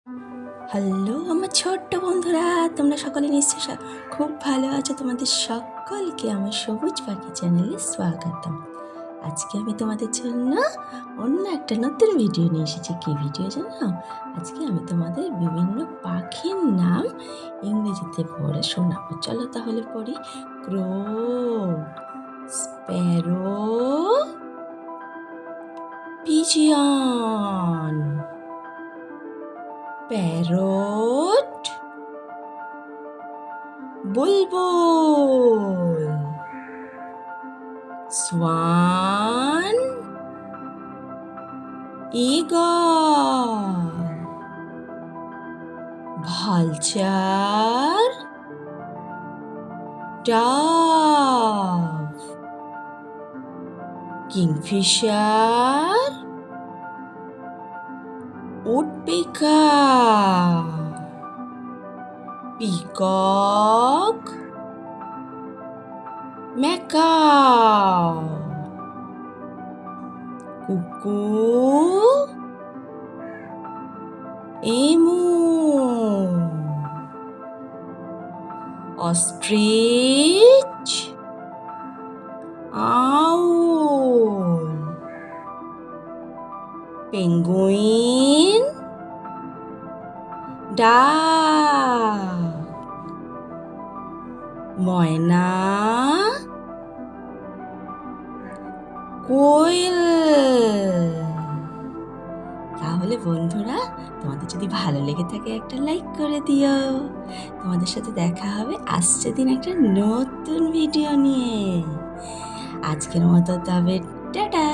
Hello আমার ছোট্ট বন্ধুরা, তোমরা সকলে নিশ্চয়ই খুব ভালো আছো। তোমাদের সকলকে আমার সবুজ পাখি চ্যানেলে স্বাগতম। আজকে আমি তোমাদের জন্য অন্য একটা নতুন ভিডিও নিয়ে এসেছি। কি ভিডিও জানো? আজকে আমি তোমাদের বিভিন্ন পাখির নাম ইংরেজিতে পড়ে শোনাবো। চলো তাহলে পড়ি। ক্রো, স্প্যারো, পিজিয়ন, প্যারট, বুলবুল, swan, eagle, vulture, dove, kingfisher, woodpecker, peacock, macaw, cuckoo, emu, ostrich, owl, penguin, duck, ময়না, কোয়েল। তাহলে বন্ধুরা, তোমাদের যদি ভালো লেগে থাকে একটা লাইক করে দিও। তোমাদের সাথে দেখা হবে আসছে দিন একটা নতুন ভিডিও নিয়ে। আজকের মতো তবে টাটা।